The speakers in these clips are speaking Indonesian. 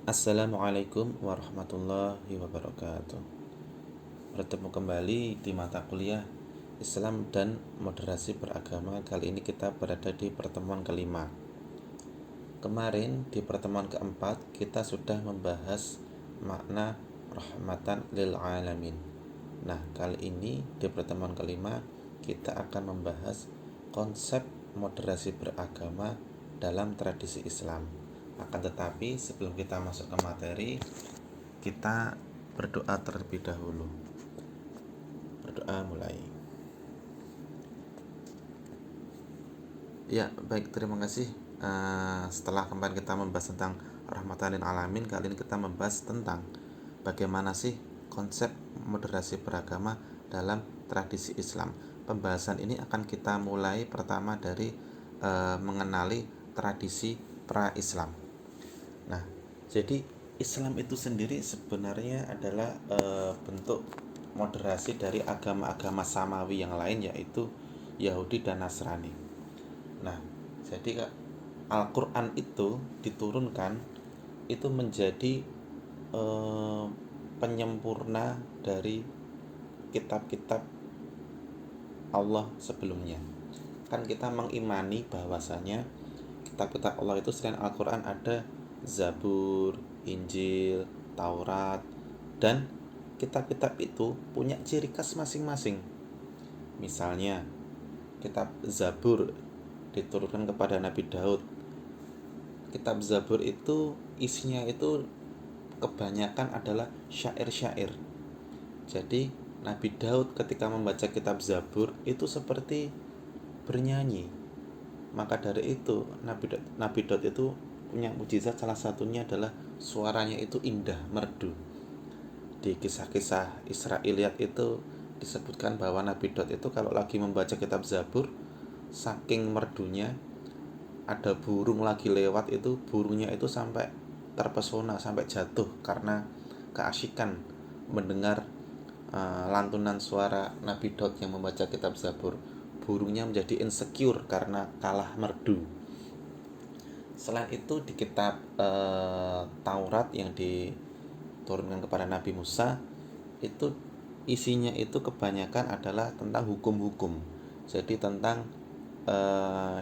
Assalamualaikum warahmatullahi wabarakatuh. Bertemu kembali di mata kuliah Islam dan Moderasi Beragama. Kali ini kita berada di pertemuan kelima. Kemarin di pertemuan keempat kita sudah membahas makna rahmatan lil alamin. Nah, kali ini di pertemuan kelima kita akan membahas konsep moderasi beragama dalam tradisi Islam. Akan tetapi sebelum kita masuk ke materi, kita berdoa terlebih dahulu. Berdoa mulai. Ya, baik, terima kasih. Setelah kemarin kita membahas tentang rahmatan lil alamin, kali ini kita membahas tentang bagaimana sih konsep moderasi beragama dalam tradisi Islam. Pembahasan ini akan kita mulai pertama dari mengenali tradisi pra-Islam. Nah, jadi Islam itu sendiri sebenarnya adalah bentuk moderasi dari agama-agama samawi yang lain, yaitu Yahudi dan Nasrani. Nah, jadi Al-Quran itu diturunkan itu menjadi penyempurna dari kitab-kitab Allah sebelumnya. Kan kita mengimani bahwasanya kitab-kitab Allah itu selain Al-Quran ada Zabur, Injil, Taurat, dan kitab-kitab itu punya ciri khas masing-masing. Misalnya kitab Zabur diturunkan kepada Nabi Daud. Kitab Zabur itu isinya itu kebanyakan adalah syair-syair. Jadi Nabi Daud ketika membaca kitab Zabur itu seperti bernyanyi. Maka dari itu Nabi Daud itu punya mukjizat, salah satunya adalah suaranya itu indah, merdu. Di kisah-kisah Israiliyat itu disebutkan bahwa Nabi Daud itu kalau lagi membaca kitab Zabur, saking merdunya, ada burung lagi lewat, itu burungnya itu sampai terpesona, sampai jatuh karena keasikan mendengar lantunan suara Nabi Daud yang membaca kitab Zabur. Burungnya menjadi insecure karena kalah merdu. Selain itu di kitab Taurat yang diturunkan kepada Nabi Musa, itu isinya itu kebanyakan adalah tentang hukum-hukum. Jadi tentang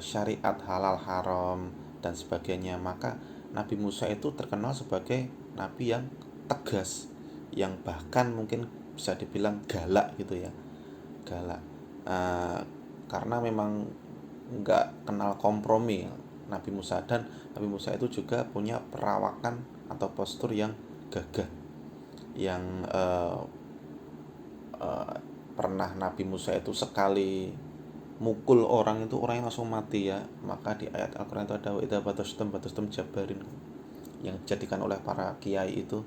syariat halal haram dan sebagainya. Maka Nabi Musa itu terkenal sebagai nabi yang tegas, yang bahkan mungkin bisa dibilang galak gitu ya, galak. Karena memang nggak kenal kompromi Nabi Musa, dan Nabi Musa itu juga punya perawakan atau postur yang gagah, yang pernah Nabi Musa itu sekali mukul orang itu orangnya langsung mati ya. Maka di ayat Al-Quran itu ada idza batastum jabarin, yang dijadikan oleh para kiai itu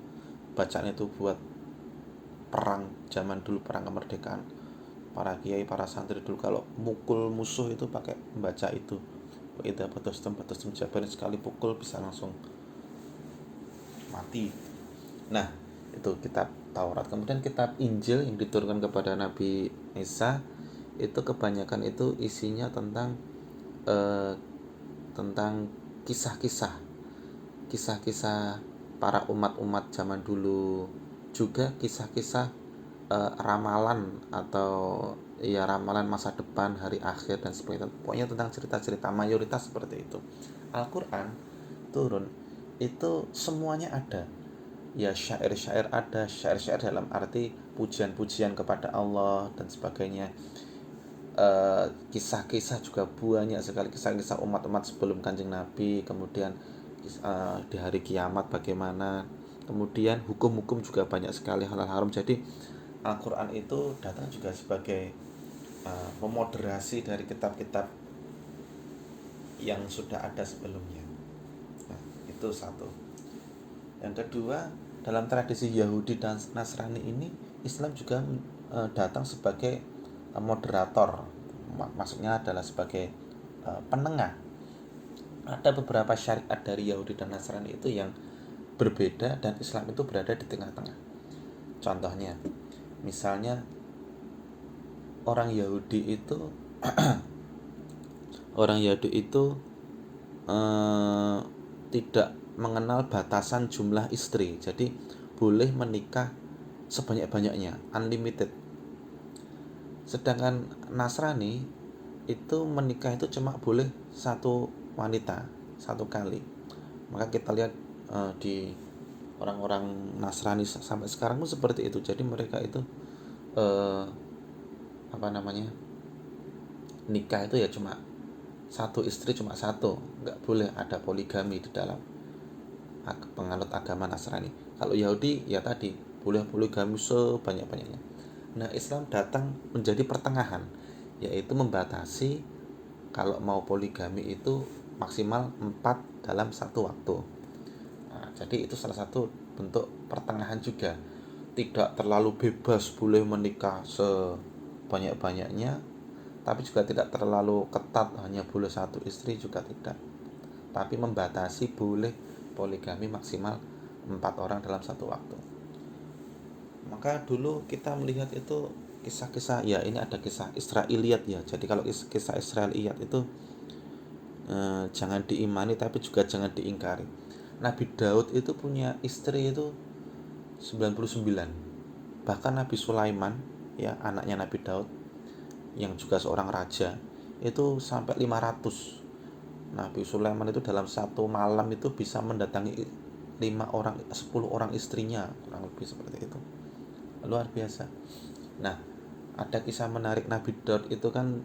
bacaan itu buat perang zaman dulu, perang kemerdekaan. Para kiai, para santri dulu kalau mukul musuh itu pakai membaca itu idza batastum jabarin, sekali pukul bisa langsung mati. Nah, itu kitab Taurat. Kemudian kitab Injil yang diturunkan kepada Nabi Isa itu kebanyakan itu isinya tentang kisah-kisah para umat-umat zaman dulu, juga kisah-kisah ramalan atau ya ramalan masa depan, hari akhir dan sebagainya. Pokoknya tentang cerita-cerita, mayoritas seperti itu. Al-Quran turun itu semuanya ada. Ya, syair-syair ada, syair-syair dalam arti pujian-pujian kepada Allah dan sebagainya. Kisah-kisah juga banyak sekali, kisah-kisah umat-umat sebelum Kanjeng Nabi, kemudian di hari kiamat bagaimana, kemudian hukum-hukum juga banyak sekali, halal haram. Jadi Al-Quran itu datang juga sebagai memoderasi dari kitab-kitab yang sudah ada sebelumnya. Nah, itu satu. Yang kedua, dalam tradisi Yahudi dan Nasrani ini, Islam juga datang sebagai moderator. Maksudnya adalah sebagai penengah. Ada beberapa syariat dari Yahudi dan Nasrani itu yang berbeda, dan Islam itu berada di tengah-tengah. Contohnya, misalnya orang Yahudi itu tidak mengenal batasan jumlah istri. Jadi boleh menikah sebanyak-banyaknya, unlimited. Sedangkan Nasrani itu menikah itu cuma boleh satu wanita, satu kali. Maka kita lihat di orang-orang Nasrani sampai sekarang pun seperti itu. Jadi mereka itu nikah itu ya cuma satu istri, cuma satu, nggak boleh ada poligami di dalam penganut agama Nasrani. Kalau Yahudi ya tadi boleh poligami sebanyak-banyaknya. Nah, Islam datang menjadi pertengahan, yaitu membatasi kalau mau poligami itu maksimal 4 dalam satu waktu. Nah, jadi itu salah satu bentuk pertengahan juga. Tidak terlalu bebas boleh menikah sebanyak-banyaknya, tapi juga tidak terlalu ketat hanya boleh satu istri juga tidak. Tapi membatasi boleh poligami maksimal 4 orang dalam satu waktu. Maka dulu kita melihat itu kisah-kisah, ya ini ada kisah Israiliyat ya. Jadi kalau kisah Israiliyat itu jangan diimani tapi juga jangan diingkari. Nabi Daud itu punya istri itu 99. Bahkan Nabi Sulaiman, ya anaknya Nabi Daud yang juga seorang raja, itu sampai 500. Nabi Sulaiman itu dalam satu malam itu bisa mendatangi 10 orang istrinya, kurang lebih seperti itu. Luar biasa. Nah, ada kisah menarik Nabi Daud itu kan,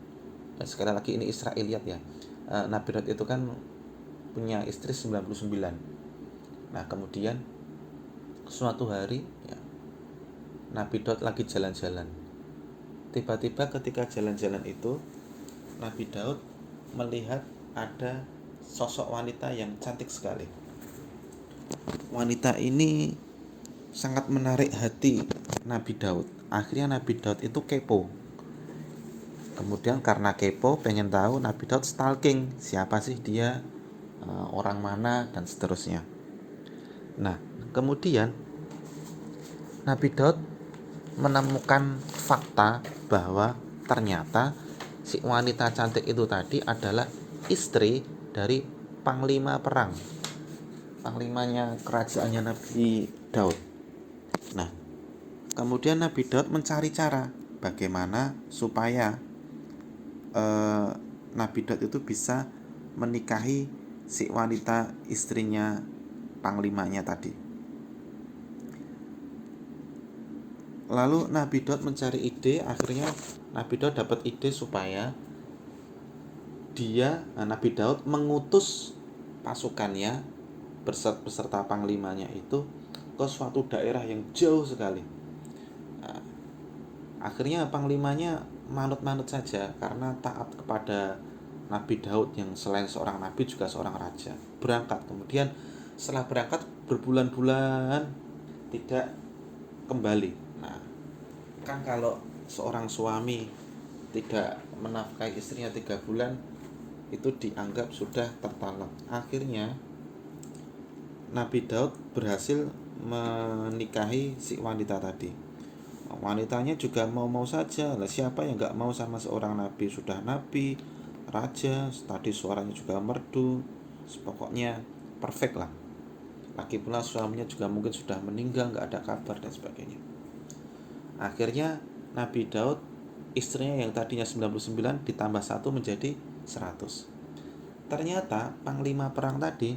sekali lagi ini Israiliyat ya. Nabi Daud itu kan punya istri 99. Nah, kemudian suatu hari ya, Nabi Daud lagi jalan-jalan. Tiba-tiba ketika jalan-jalan itu, Nabi Daud melihat ada sosok wanita yang cantik sekali. Wanita ini sangat menarik hati Nabi Daud. Akhirnya Nabi Daud itu kepo. Kemudian karena kepo, pengen tahu, Nabi Daud stalking, siapa sih dia, orang mana, dan seterusnya. Nah, kemudian Nabi Daud menemukan fakta bahwa ternyata si wanita cantik itu tadi adalah istri dari panglima perang, panglimanya kerajaannya Nabi Daud. Nah, kemudian Nabi Daud mencari cara bagaimana supaya Nabi Daud itu bisa menikahi si wanita istrinya panglimanya tadi. Lalu Nabi Daud mencari ide, akhirnya Nabi Daud dapat ide supaya Nabi Daud mengutus pasukannya beserta panglimanya itu ke suatu daerah yang jauh sekali. Nah, akhirnya panglimanya manut-manut saja karena taat kepada Nabi Daud yang selain seorang nabi juga seorang raja. Berangkat, kemudian setelah berangkat berbulan-bulan tidak kembali. Nah, kan kalau seorang suami tidak menafkahi istrinya 3 bulan itu dianggap sudah tertalak. Akhirnya Nabi Daud berhasil menikahi si wanita tadi. Wanitanya juga mau-mau saja. Lah siapa yang gak mau sama seorang nabi? Sudah nabi, raja, tadi suaranya juga merdu, pokoknya perfect lah. Lagi pula suaminya juga mungkin sudah meninggal, gak ada kabar dan sebagainya. Akhirnya Nabi Daud, istrinya yang tadinya 99 ditambah 1 menjadi 100. Ternyata panglima perang tadi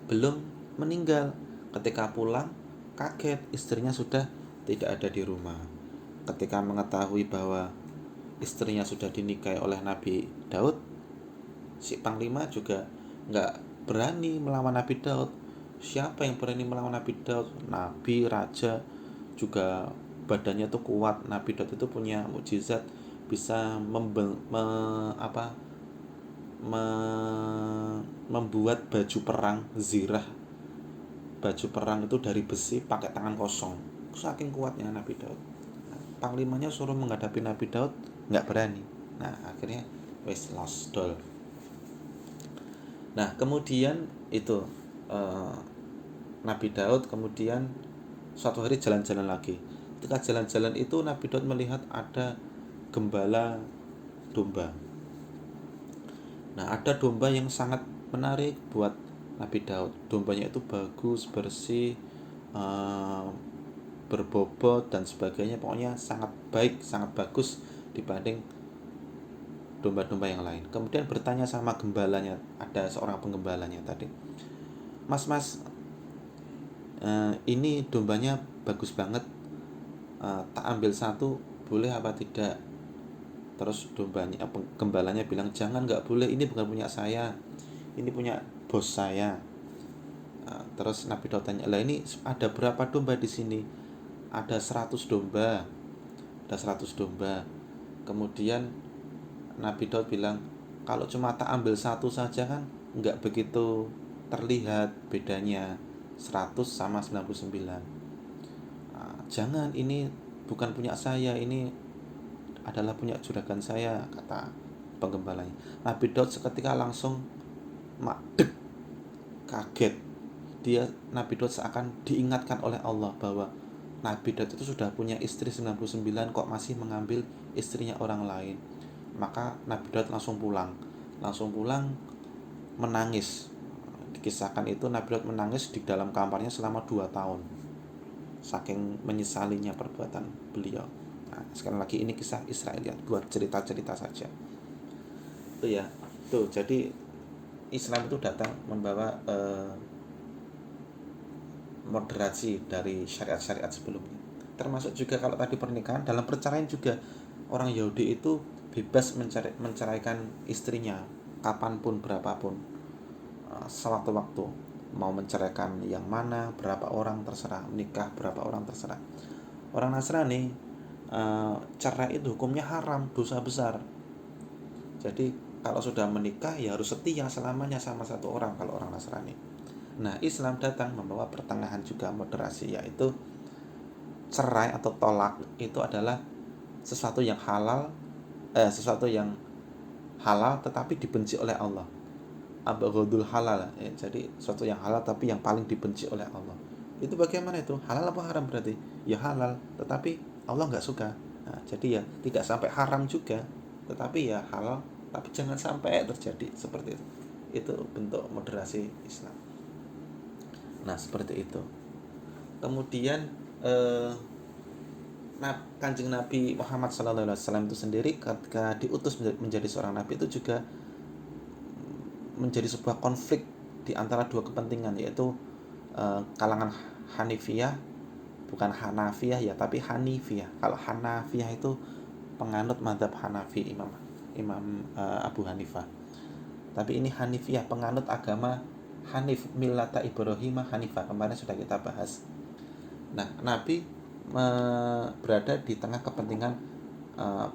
belum meninggal. Ketika pulang, kaget istrinya sudah tidak ada di rumah. Ketika mengetahui bahwa istrinya sudah dinikahi oleh Nabi Daud, si panglima juga gak berani melawan Nabi Daud. Siapa yang berani melawan Nabi Daud? Nabi, raja, juga badannya tuh kuat. Nabi Daud itu punya mukjizat, bisa membuat baju perang zirah. Baju perang itu dari besi pakai tangan kosong. Saking kuatnya Nabi Daud. Panglimanya suruh menghadapi Nabi Daud, nggak berani. Nah, akhirnya wes lost doll. Nah, kemudian itu Nabi Daud kemudian suatu hari jalan-jalan lagi. Ketika jalan-jalan itu Nabi Daud melihat ada gembala domba. Nah, ada domba yang sangat menarik buat Nabi Daud. Dombanya itu bagus, bersih, berbobot dan sebagainya, pokoknya sangat baik, sangat bagus dibanding domba-domba yang lain. Kemudian bertanya sama gembalanya, ada seorang penggembalanya tadi, mas, ini dombanya bagus banget, tak ambil satu boleh apa tidak? Terus gembalanya bilang, jangan, nggak boleh, ini bukan punya saya, ini punya bos saya. Terus Nabi Daud tanya, lah ini ada berapa domba di sini? Ada 100 domba. Ada 100 domba. Kemudian Nabi Daud bilang, kalau cuma tak ambil satu saja kan nggak begitu terlihat bedanya 100 sama 99. Jangan, ini bukan punya saya, ini adalah punya juragan saya, kata penggembalanya. Nabi Daud seketika langsung makdek, kaget. Nabi Daud seakan diingatkan oleh Allah bahwa Nabi Daud itu sudah punya istri 99 kok masih mengambil istrinya orang lain. Maka Nabi Daud langsung pulang menangis. Dikisahkan itu Nabi Daud menangis di dalam kamarnya selama 2 tahun saking menyesalinya perbuatan beliau. Nah, sekali lagi ini kisah Israiliyat, buat cerita-cerita saja. Itu ya. Tuh, jadi Islam itu datang membawa moderasi dari syariat-syariat sebelumnya. Termasuk juga kalau tadi pernikahan, dalam perceraian juga orang Yahudi itu bebas menceraikan istrinya kapanpun, berapapun, sewaktu-waktu. Mau menceraikan yang mana, berapa orang terserah, menikah berapa orang terserah. Orang Nasrani, cerai itu hukumnya haram, dosa besar. Jadi kalau sudah menikah ya harus setia selamanya sama satu orang kalau orang Nasrani. Nah, Islam datang membawa pertengahan juga, moderasi, yaitu cerai atau tolak itu adalah sesuatu yang halal tetapi dibenci oleh Allah. Abghadul halal, ya, jadi sesuatu yang halal tapi yang paling dibenci oleh Allah. Itu bagaimana itu? Halal apa haram berarti? Ya halal, tetapi Allah nggak suka. Nah, jadi ya tidak sampai haram juga, tetapi ya halal, tapi jangan sampai terjadi seperti itu. Itu bentuk moderasi Islam. Nah, seperti itu. Kemudian Kanjeng Nabi Muhammad SAW itu sendiri ketika diutus menjadi seorang nabi itu juga menjadi sebuah konflik di antara dua kepentingan, yaitu kalangan Hanifiyah, bukan Hanafiyah ya, tapi Hanifiyah. Kalau Hanafiyah itu penganut mazhab Hanafi, Imam Abu Hanifah. Tapi ini Hanifiyah, penganut agama Hanif, millata Ibrahim Hanifah. Kemarin sudah kita bahas. Nah, Nabi berada di tengah kepentingan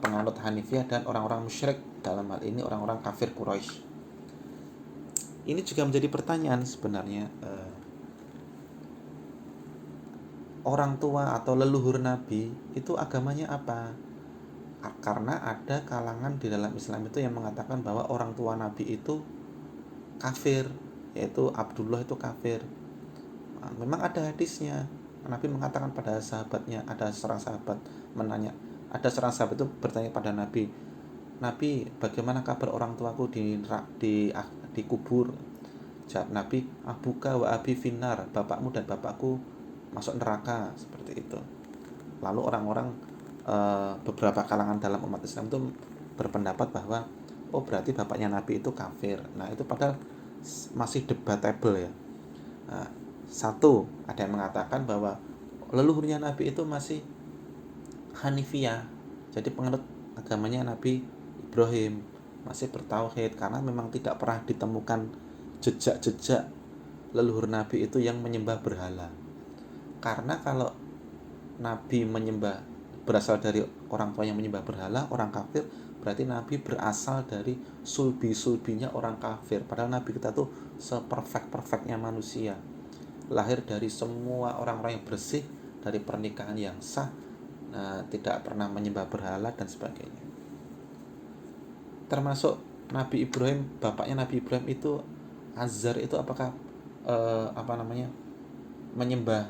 penganut Hanifiyah dan orang-orang musyrik, dalam hal ini orang-orang kafir Quraisy. Ini juga menjadi pertanyaan sebenarnya, orang tua atau leluhur Nabi itu agamanya apa? Karena ada kalangan di dalam Islam itu yang mengatakan bahwa orang tua Nabi itu kafir, yaitu Abdullah itu kafir. Nah, memang ada hadisnya. Nabi mengatakan pada sahabatnya, ada seorang sahabat itu bertanya pada Nabi, Nabi, bagaimana kabar orang tuaku di kubur? Jawab Nabi, abuka wa abi finnar, bapakmu dan bapakku masuk neraka, seperti itu. Lalu orang-orang beberapa kalangan dalam umat Islam itu berpendapat bahwa berarti bapaknya Nabi itu kafir. Nah, itu padahal masih debatable ya. Nah, satu, ada yang mengatakan bahwa leluhurnya Nabi itu masih Hanifiyah, jadi penganut agamanya Nabi Ibrahim, masih bertauhid, karena memang tidak pernah ditemukan jejak-jejak leluhur Nabi itu yang menyembah berhala. Karena kalau Nabi berasal dari orang tua yang menyembah berhala, orang kafir, berarti Nabi berasal dari sulbi-sulbinya orang kafir. Padahal Nabi kita tuh seperfect-perfectnya manusia, lahir dari semua orang-orang yang bersih, dari pernikahan yang sah, tidak pernah menyembah berhala dan sebagainya. Termasuk Nabi Ibrahim, bapaknya Nabi Ibrahim itu Azar itu apakah menyembah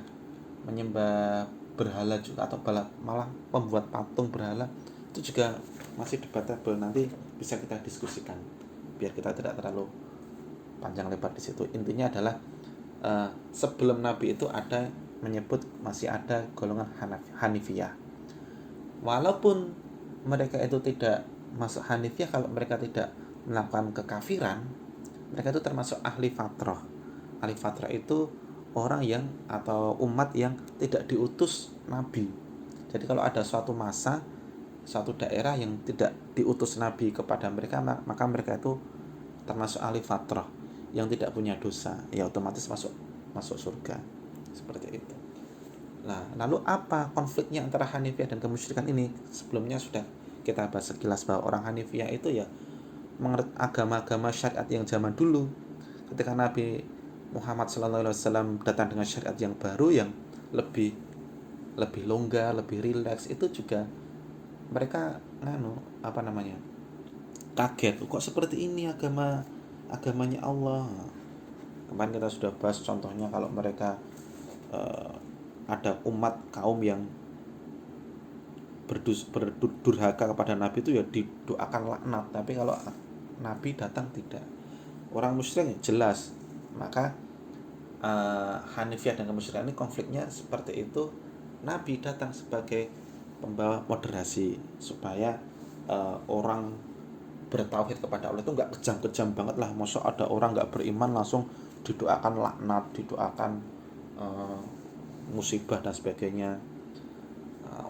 berhala juga atau malah membuat patung berhala, itu juga masih debatable. Nanti bisa kita diskusikan biar kita tidak terlalu panjang lebar di situ. Intinya adalah sebelum Nabi itu ada menyebut masih ada golongan Hanifiyah. Walaupun mereka itu tidak masuk Hanifiyah, kalau mereka tidak melakukan kekafiran, mereka itu termasuk ahli fatrah. Ahli fatrah itu orang yang atau umat yang tidak diutus Nabi. Jadi kalau ada suatu masa, suatu daerah yang tidak diutus Nabi kepada mereka, maka mereka itu termasuk ahli fatrah yang tidak punya dosa, ya otomatis masuk surga. Seperti itu. Nah, lalu apa konfliknya antara Hanifiyah dan kemusyrikan ini? Sebelumnya sudah kita bahas sekilas bahwa orang Hanifiyah itu ya menurut agama-agama syariat yang zaman dulu. Ketika Nabi Muhammad SAW datang dengan syariat yang baru yang lebih longgar, lebih rileks, itu juga mereka kaget, kok seperti ini agamanya Allah. Kemarin kita sudah bahas contohnya kalau mereka ada umat kaum yang berdurhaka kepada Nabi itu ya didoakan laknat, tapi kalau Nabi datang tidak. Orang musyrik jelas. Maka Hanifiyah dan kemusyrikan ini konfliknya seperti itu. Nabi datang sebagai pembawa moderasi supaya orang bertauhid kepada Allah itu nggak kejam-kejam banget lah. Masa ada orang nggak beriman langsung didoakan laknat, didoakan musibah dan sebagainya.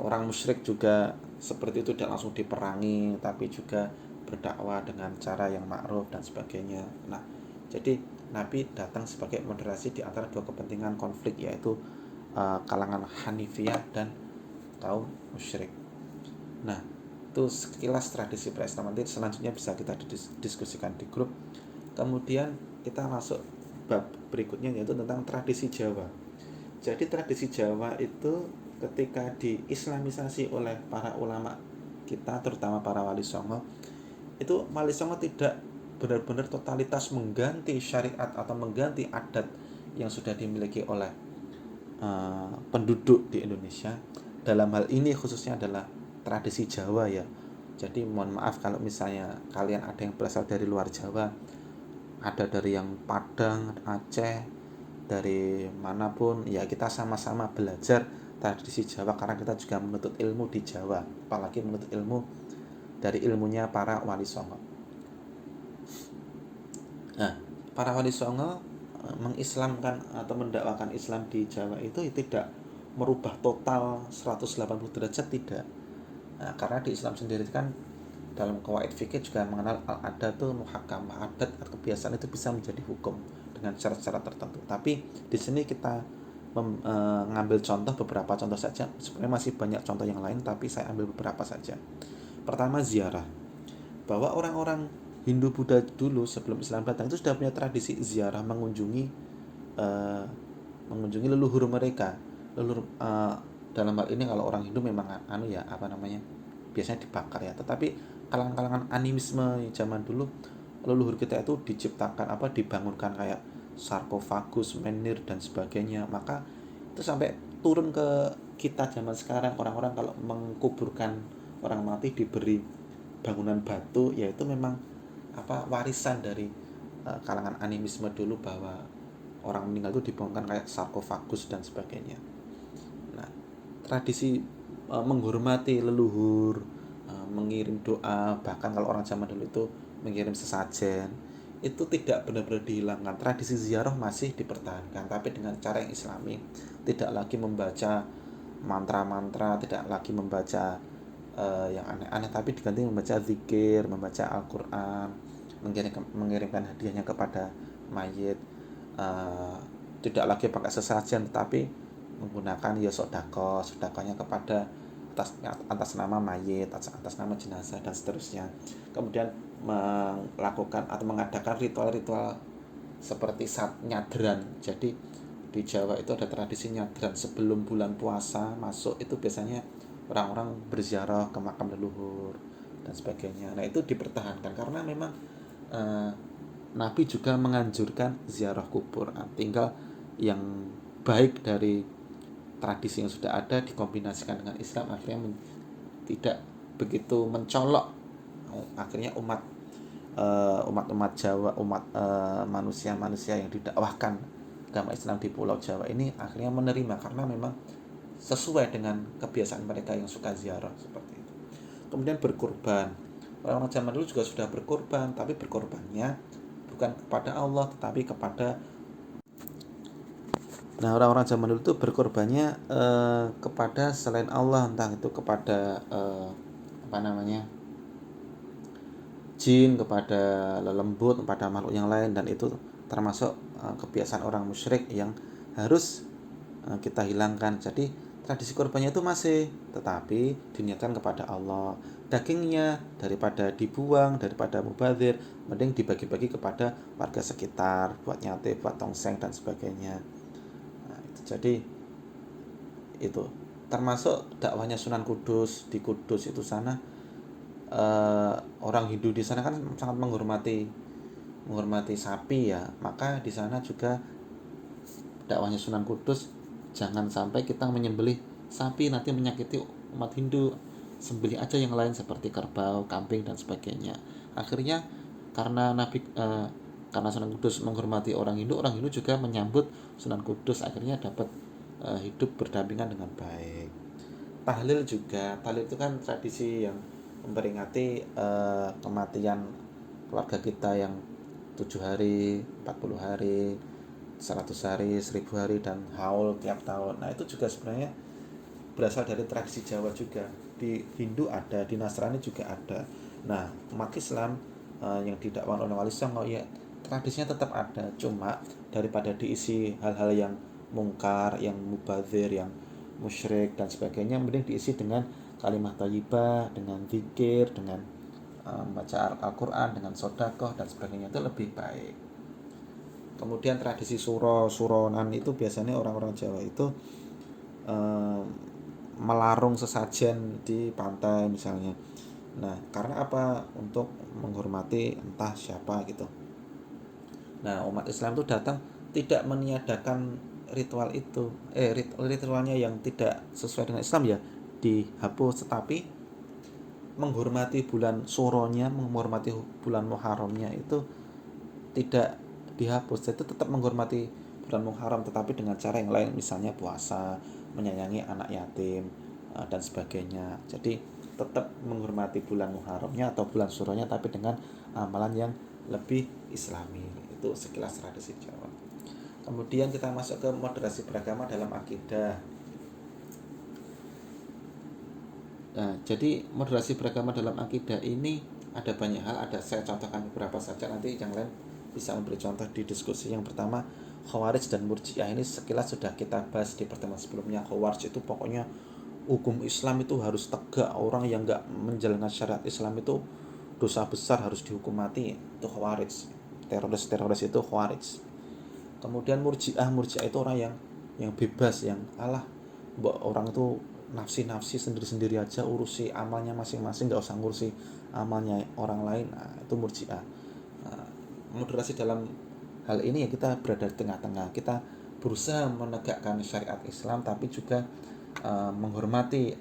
Orang musyrik juga seperti itu, tidak langsung diperangi, tapi juga berdakwah dengan cara yang ma'ruf dan sebagainya. Nah, jadi Nabi datang sebagai moderasi di antara dua kepentingan konflik, yaitu kalangan Hanifiyah dan kaum musyrik. Nah, itu sekilas tradisi pra-Islam. Nanti selanjutnya bisa kita diskusikan di grup. Kemudian kita masuk bab berikutnya, yaitu tentang tradisi Jawa. Jadi tradisi Jawa itu ketika diislamisasi oleh para ulama kita, terutama para wali songo, itu wali songo tidak benar-benar totalitas mengganti syariat atau mengganti adat yang sudah dimiliki oleh penduduk di Indonesia. Dalam hal ini khususnya adalah tradisi Jawa ya. Jadi mohon maaf kalau misalnya kalian ada yang berasal dari luar Jawa, ada dari yang Padang, Aceh, dari manapun, ya kita sama-sama belajar tradisi Jawa karena kita juga menuntut ilmu di Jawa, apalagi menuntut ilmu dari ilmunya para wali songo. Nah, para wali songo mengislamkan atau mendakwakan Islam di Jawa itu tidak merubah total 180 derajat, tidak. Nah, karena di Islam sendiri kan dalam qawaid fikih juga mengenal al-adatul muhakkamah, adat atau kebiasaan itu bisa menjadi hukum dengan syarat-syarat tertentu. Tapi di sini kita mengambil contoh, beberapa contoh saja. Sebenarnya masih banyak contoh yang lain, tapi saya ambil beberapa saja. Pertama, ziarah. Bahwa orang-orang Hindu Buddha dulu sebelum Islam datang itu sudah punya tradisi ziarah, mengunjungi leluhur mereka. Leluhur dalam hal ini kalau orang Hindu memang biasanya dibakar ya. Tetapi kalangan-kalangan animisme zaman dulu, leluhur kita itu dibangunkan kayak sarkofagus, menhir dan sebagainya. Maka itu sampai turun ke kita zaman sekarang, orang-orang kalau mengkuburkan orang mati diberi bangunan batu, yaitu memang warisan dari kalangan animisme dulu, bahwa orang meninggal itu dibangunkan kayak sarkofagus dan sebagainya. Nah, tradisi menghormati leluhur, mengirim doa, bahkan kalau orang zaman dulu itu mengirim sesajen, itu tidak benar-benar dihilangkan. Tradisi ziarah masih dipertahankan, tapi dengan cara yang islami. Tidak lagi membaca mantra-mantra, tidak lagi membaca yang aneh-aneh, tapi diganti membaca zikir, membaca Al-Quran, mengirimkan hadiahnya kepada mayit, tidak lagi pakai sesajen, tetapi menggunakan sodakohnya kepada atas nama mayit, atas nama jenazah dan seterusnya. Kemudian melakukan atau mengadakan ritual-ritual seperti saat nyadran. Jadi di Jawa itu ada tradisi nyadran sebelum bulan puasa masuk, itu biasanya orang-orang berziarah ke makam leluhur dan sebagainya. Nah, itu dipertahankan karena memang Nabi juga menganjurkan ziarah kubur. Tinggal yang baik dari tradisi yang sudah ada dikombinasikan dengan Islam, akhirnya tidak begitu mencolok. Akhirnya umat umat-umat Jawa, manusia-manusia yang didakwahkan agama Islam di Pulau Jawa ini akhirnya menerima karena memang sesuai dengan kebiasaan mereka yang suka ziarah seperti itu. Kemudian berkurban. Orang-orang zaman dulu juga sudah berkurban, tapi berkorbannya bukan kepada Allah tetapi kepada orang-orang zaman dulu itu berkorbannya kepada selain Allah, entah itu kepada jin, kepada lelembut, kepada makhluk yang lain, dan itu termasuk kebiasaan orang musyrik yang harus kita hilangkan. Jadi tradisi korbannya itu masih, tetapi diniatkan kepada Allah. Dagingnya daripada dibuang, daripada mubazir, mending dibagi-bagi kepada warga sekitar, buat nyate, buat tongseng dan sebagainya. Jadi itu termasuk dakwahnya Sunan Kudus di Kudus itu sana. Orang Hindu di sana kan sangat menghormati sapi ya, maka di sana juga dakwahnya Sunan Kudus jangan sampai kita menyembelih sapi nanti menyakiti umat Hindu, sembelih aja yang lain seperti kerbau, kambing dan sebagainya. Akhirnya karena Sunan Kudus menghormati orang Hindu juga menyambut Sunan Kudus, akhirnya dapat hidup berdampingan dengan baik. Tahlil juga, tahlil itu kan tradisi yang memperingati kematian keluarga kita yang 7 hari, 40 hari, 100 hari, 1000 hari, dan haul tiap tahun. Nah itu juga sebenarnya berasal dari tradisi Jawa juga. Di Hindu ada, di Nasrani juga ada. Nah umat Islam yang didakwakan oleh Wali Songo ya tradisinya tetap ada, cuma daripada diisi hal-hal yang mungkar, yang mubazir, yang musyrik dan sebagainya, mending diisi dengan kalimat thayyibah, dengan zikir, dengan baca Al-Quran, dengan sedekah dan sebagainya, itu lebih baik. Kemudian tradisi suronan itu biasanya orang-orang Jawa itu melarung sesajen di pantai misalnya. Nah karena apa? Untuk menghormati entah siapa gitu. Nah umat Islam itu datang tidak meniadakan ritual itu, ritualnya yang tidak sesuai dengan Islam ya dihapus, tetapi menghormati bulan suronya, menghormati bulan Muharramnya itu tidak dihapus. Itu tetap menghormati bulan Muharram tetapi dengan cara yang lain, misalnya puasa, menyayangi anak yatim dan sebagainya. Jadi tetap menghormati bulan Muharramnya atau bulan suronya tapi dengan amalan yang lebih islami. Itu sekilas tradisi Jawa. Kemudian kita masuk ke moderasi beragama dalam akidah. Nah, jadi moderasi beragama dalam akidah ini ada banyak hal, saya contohkan beberapa saja, nanti yang lain bisa memberi contoh di diskusi. Yang pertama, Khawarij dan Murji'ah ini sekilas sudah kita bahas di pertemuan sebelumnya. Khawarij itu pokoknya hukum Islam itu harus tegak, orang yang nggak menjalankan syariat Islam itu dosa besar, harus dihukum mati. Itu Khawarij, teroris itu Khawarij. Kemudian Murji'ah itu orang yang bebas, yang orang itu nafsi sendiri-sendiri aja, urusi amalnya masing-masing, nggak usah ngurusi amalnya orang lain. Nah, itu Murji'ah. Moderasi dalam hal ini ya kita berada di tengah-tengah, kita berusaha menegakkan syariat Islam tapi juga menghormati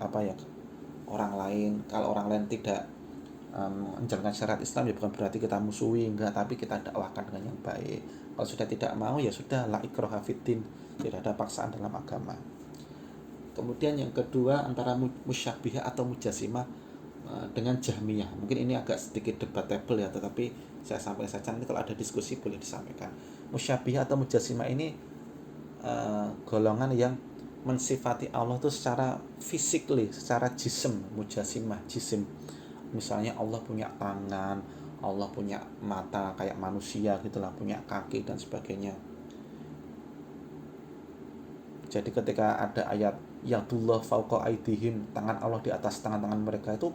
orang lain. Kalau orang lain tidak menjalankan syariat Islam ya bukan berarti kita musuhi, enggak, tapi kita dakwahkan dengan yang baik. Kalau sudah tidak mau ya sudah, la ikraha fiddin, tidak ada paksaan dalam agama. Kemudian yang kedua, antara musyabbihah atau mujassimah dengan Jahmiyah. Mungkin ini agak sedikit debatable ya, tetapi saya sampaikan saja, nanti kalau ada diskusi boleh disampaikan. Musyabbihah atau mujassimah ini golongan yang mensifati Allah itu secara physically, secara jisim, mujassimah, jisim. Misalnya Allah punya tangan, Allah punya mata kayak manusia gitulah, punya kaki dan sebagainya. Jadi ketika ada ayat yadullah fauqa aidihim, tangan Allah di atas tangan-tangan mereka, itu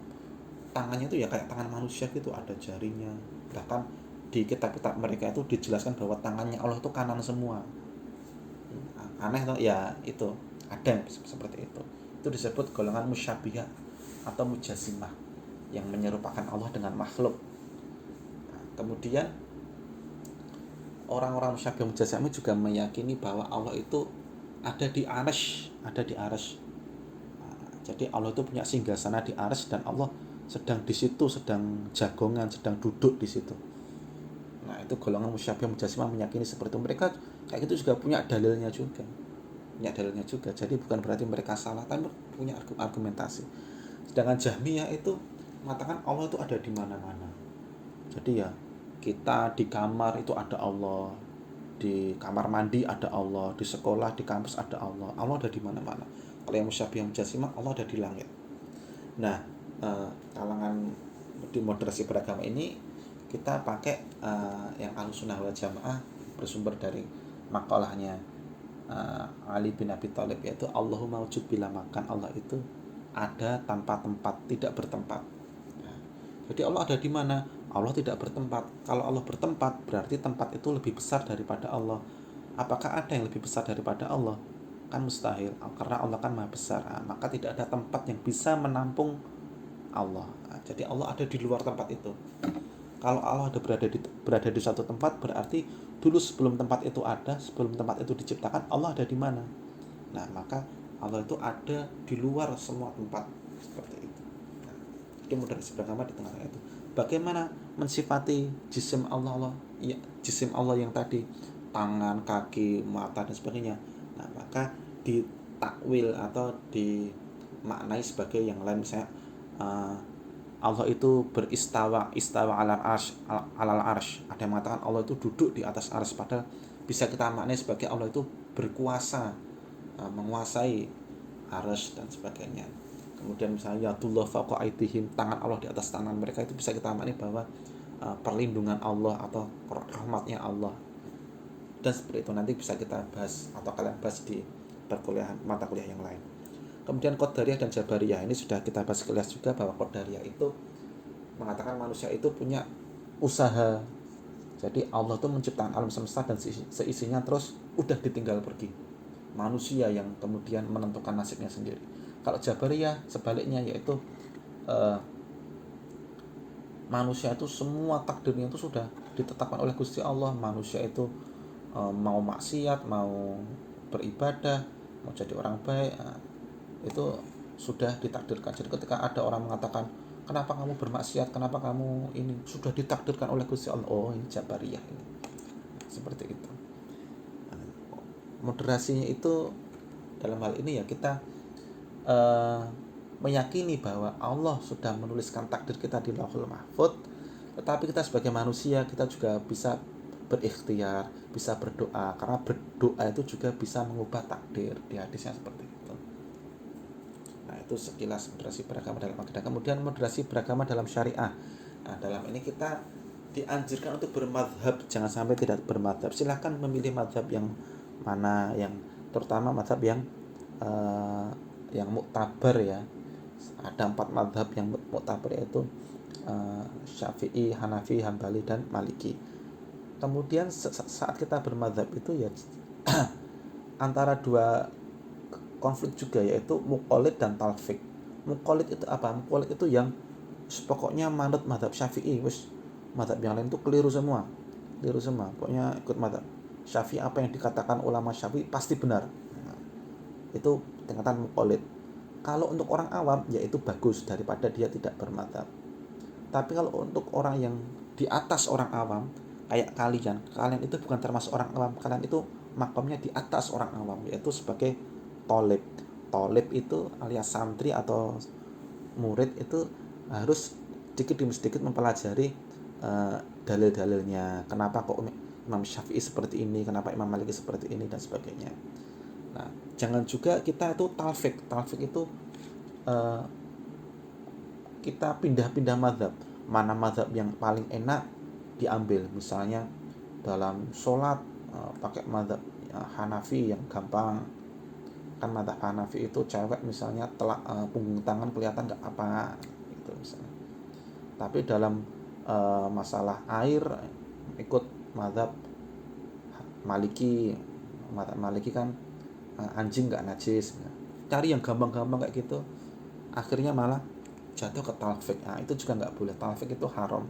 tangannya itu ya kayak tangan manusia gitu, ada jarinya. Bahkan di kitab-kitab mereka itu dijelaskan bahwa tangannya Allah itu kanan semua. Aneh toh? Ya itu ada seperti itu. Itu disebut golongan musyabbihah atau mujassimah yang menyerupakan Allah dengan makhluk. Kemudian orang-orang musyabbihah mujassimah juga meyakini bahwa Allah itu ada di arsy. Jadi Allah itu punya singgasana di arsy dan Allah sedang di situ, sedang jagongan, sedang duduk di situ. Nah, itu golongan musyabbihah mujassimah meyakini seperti itu. Mereka kayak gitu juga punya dalilnya juga. Jadi bukan berarti mereka salah, tapi punya argumentasi. Sedangkan Jahmiyah itu mengatakan Allah itu ada di mana-mana. Jadi ya kita di kamar itu ada Allah, di kamar mandi ada Allah, di sekolah, di kampus ada Allah. Allah ada di mana-mana. Kalau yang musyabbihah mujassimah, Allah ada di langit. Nah, kalangan di moderasi beragama ini kita pakai yang Ahlussunnah wal Jamaah bersumber dari makalahnya Ali bin Abi Thalib, yaitu Allahumma wujud bila makan. Allah itu ada tanpa tempat, tidak bertempat. Jadi Allah ada di mana? Allah tidak bertempat. Kalau Allah bertempat, berarti tempat itu lebih besar daripada Allah. Apakah ada yang lebih besar daripada Allah? Kan mustahil, karena Allah kan maha besar. Maka tidak ada tempat yang bisa menampung Allah. Jadi Allah ada di luar tempat itu. Kalau Allah ada berada di suatu tempat, berarti dulu sebelum tempat itu ada, sebelum tempat itu diciptakan, Allah ada di mana? Nah, maka Allah itu ada di luar semua tempat, seperti itu. Nah, jadi moderasi beragama di tengah itu. Bagaimana mensifati jisim Allah, ya, jisim Allah yang tadi tangan, kaki, mata dan sebagainya. Nah, maka ditakwil atau dimaknai sebagai yang lain, misalnya Allah itu istawa alal arsh. Ada yang mengatakan Allah itu duduk di atas arsy, padahal bisa kita maknai sebagai Allah itu berkuasa, menguasai arsy dan sebagainya. Kemudian misalnya yadullah fawqa aydihim, tangan Allah di atas tangan mereka, itu bisa kita maknai bahwa perlindungan Allah atau rahmatnya Allah. Dan seperti itu nanti bisa kita bahas atau kalian bahas di perkuliahan mata kuliah yang lain. Kemudian Qadariyah dan Jabariyah ini sudah kita bahas kelas juga, bahwa Qadariyah itu mengatakan manusia itu punya usaha. Jadi Allah itu menciptakan alam semesta dan seisinya, terus udah ditinggal pergi. Manusia yang kemudian menentukan nasibnya sendiri. Kalau Jabariyah sebaliknya, yaitu manusia itu semua takdirnya itu sudah ditetapkan oleh Gusti Allah. Manusia itu mau maksiat, mau beribadah, mau jadi orang baik, itu sudah ditakdirkan. Jadi ketika ada orang mengatakan kenapa kamu bermaksiat, kenapa kamu ini, sudah ditakdirkan oleh Gusti Allah. Oh, ini Jabariyah ini. Seperti itu. Moderasinya itu dalam hal ini ya kita meyakini bahwa Allah sudah menuliskan takdir kita di Lauhul Mahfuz, tetapi kita sebagai manusia kita juga bisa berikhtiar, bisa berdoa, karena berdoa itu juga bisa mengubah takdir. Di hadisnya seperti itu. Nah, itu sekilas moderasi beragama dalam akidah. Kemudian moderasi beragama dalam syariah. Nah, dalam ini kita dianjurkan untuk bermadhab, jangan sampai tidak bermadhab. Silahkan memilih madhab yang mana, yang terutama madhab yang muktabar ya. Ada 4 madhab yang muktabar, yaitu Syafi'i, Hanafi, Hambali, dan Maliki. Kemudian saat kita bermadhab itu ya antara dua konflik juga, yaitu muqallid dan talfik. Muqallid itu apa? Muqallid itu yang pokoknya manut madhab Syafi'i, wis madhab yang lain itu keliru semua. Pokoknya ikut madhab Syafi'i, apa yang dikatakan ulama Syafi'i pasti benar. Nah, itu tingkatan muqallid. Kalau untuk orang awam, yaitu bagus daripada dia tidak bermadhab. Tapi kalau untuk orang yang di atas orang awam, kayak kalian itu bukan termasuk orang awam. Kalian itu makamnya di atas orang awam, yaitu sebagai tolib. Tolib itu alias santri atau murid, itu harus sedikit demi sedikit mempelajari dalil-dalilnya. Kenapa kok Imam Syafi'i seperti ini, kenapa Imam Maliki seperti ini, dan sebagainya. Nah, jangan juga kita itu talfik. Talfik itu kita pindah-pindah mazhab. Mana mazhab yang paling enak diambil. Misalnya dalam sholat pakai mazhab Hanafi yang gampang. Kan mazhab Hanafi itu cewek misalnya punggung tangan kelihatan nggak apa gitu misalnya. Tapi dalam masalah air ikut mazhab Maliki. Mazhab Maliki kan anjing nggak najis. Cari yang gampang-gampang kayak gitu, akhirnya malah jatuh ke talfik. Nah, itu juga nggak boleh. Talfik itu haram.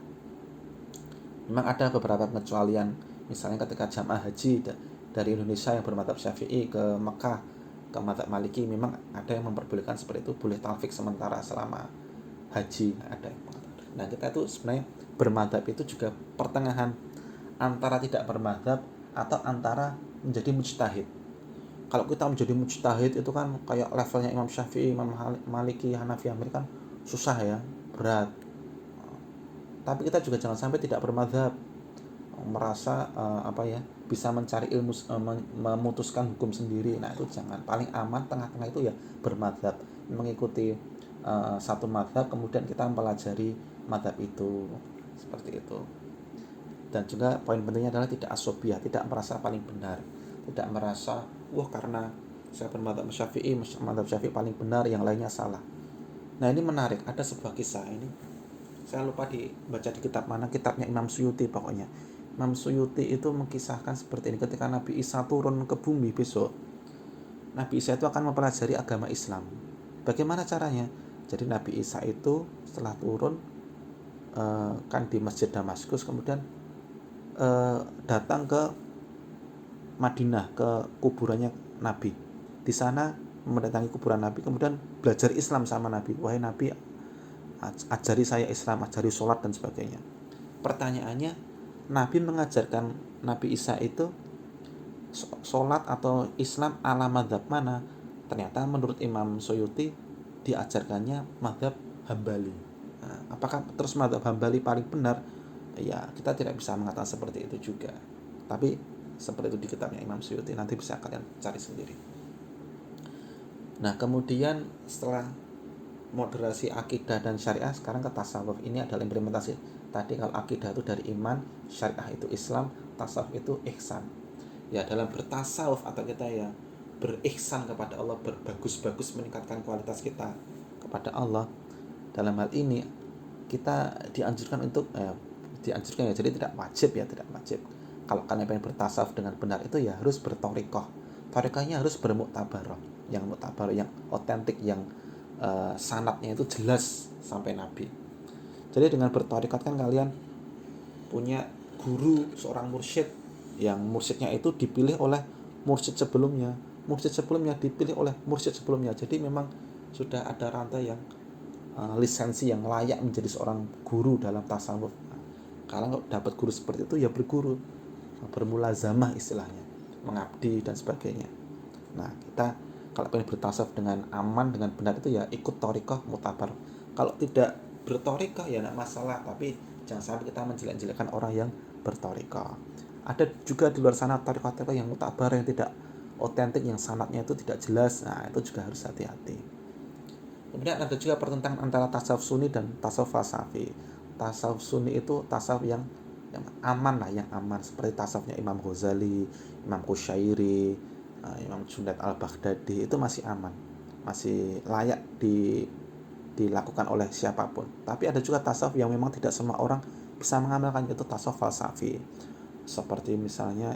Memang ada beberapa pengecualian, misalnya ketika jamaah haji dari Indonesia yang bermadzhab Syafi'i ke Mekah ke madzhab Maliki, memang ada yang memperbolehkan seperti itu, boleh talfik sementara selama haji, ada yang mengatakan. Nah, kita itu sebenarnya bermadzhab itu juga pertengahan antara tidak bermadzhab atau antara menjadi mujtahid. Kalau kita menjadi mujtahid itu kan kayak levelnya Imam Syafi'i, Imam Maliki, Hanafi, Hambali kan susah ya, berat. Tapi kita juga jangan sampai tidak bermadzhab, merasa bisa mencari ilmu, memutuskan hukum sendiri. Nah itu jangan. Paling aman tengah-tengah itu ya bermadzhab, mengikuti satu madzhab, kemudian kita mempelajari madzhab itu, seperti itu. Dan juga poin pentingnya adalah tidak asobiah, tidak merasa paling benar, tidak merasa karena saya bermadzhab Syafi'i, madzhab Syafi'i paling benar, yang lainnya salah. Nah ini menarik, ada sebuah kisah ini, saya lupa dibaca di kitab mana, kitabnya Imam Suyuti pokoknya. Imam Suyuti itu mengisahkan seperti ini, ketika Nabi Isa turun ke bumi besok, Nabi Isa itu akan mempelajari agama Islam. Bagaimana caranya? Jadi Nabi Isa itu setelah turun kan di Masjid Damaskus, kemudian datang ke Madinah, ke kuburannya Nabi. Di sana mendatangi kuburan Nabi, kemudian belajar Islam sama Nabi. Wahai Nabi, ajari saya Islam, ajari sholat dan sebagainya. Pertanyaannya, Nabi mengajarkan Nabi Isa itu sholat atau Islam ala madhab mana? Ternyata menurut Imam Suyuti diajarkannya madhab Hambali. Nah, apakah terus madhab Hambali paling benar? Ya kita tidak bisa mengatakan seperti itu juga, tapi seperti itu di kitabnya Imam Suyuti, nanti bisa kalian cari sendiri. Nah kemudian setelah moderasi akidah dan syariah, sekarang ke tasawuf. Ini adalah implementasi. Tadi kalau akidah itu dari iman, syariah itu Islam, tasawuf itu ihsan. Ya dalam bertasawuf atau kita ya berihsan kepada Allah, berbagus-bagus meningkatkan kualitas kita kepada Allah. Dalam hal ini kita dianjurkan untuk jadi tidak wajib. Kalau kalian pengen bertasawuf dengan benar itu ya harus bertorikoh. Torikohnya harus bermuktabaroh, yang otentik, yang sanadnya itu jelas sampai Nabi. Jadi dengan bertorikat kan kalian punya guru, seorang mursyid, yang mursyidnya itu dipilih oleh mursyid sebelumnya dipilih oleh mursyid sebelumnya. Jadi memang sudah ada rantai yang lisensi yang layak menjadi seorang guru dalam tasawuf. Kalau dapat guru seperti itu ya berguru, bermulazamah istilahnya, mengabdi dan sebagainya. Nah kita kalau pengen bertasawuf dengan aman, dengan benar itu ya ikut torikoh mutabar. Kalau tidak bertorikoh ya tidak masalah, tapi jangan sampai kita menjelek-jelekkan orang yang bertorikoh. Ada juga di luar sana torikoh-torikoh yang mutabar, yang tidak otentik, yang sanadnya itu tidak jelas. Nah itu juga harus hati-hati. Kemudian ada juga pertentangan antara tasawuf sunni dan tasawuf falsafi. Tasawuf sunni itu tasawuf yang aman lah, yang aman, seperti tasawufnya Imam Ghazali, Imam Qushairi, Imam Junaid al-Baghdadi, itu masih aman, masih layak dilakukan oleh siapapun. Tapi ada juga tasawuf yang memang tidak semua orang bisa mengamalkan, yaitu tasawuf falsafi, seperti misalnya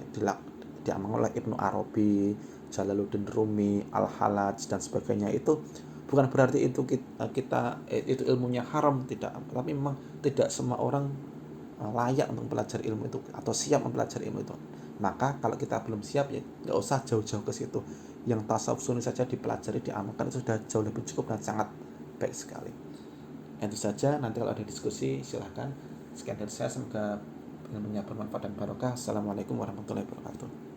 diamalkan oleh Ibnu Arabi, Jalaluddin Rumi, Al-Halaj dan sebagainya. Itu bukan berarti itu kita itu ilmunya haram, tidak, tapi memang tidak semua orang layak untuk mempelajari ilmu itu atau siap mempelajari ilmu itu. Maka kalau kita belum siap ya nggak usah jauh-jauh ke situ. Yang tasawuf sunni saja dipelajari, diamalkan, itu sudah jauh lebih cukup dan sangat baik sekali. Itu saja, nanti kalau ada diskusi silahkan. Sekian dari saya, semoga ilmunya bermanfaat dan barokah. Assalamualaikum warahmatullahi wabarakatuh.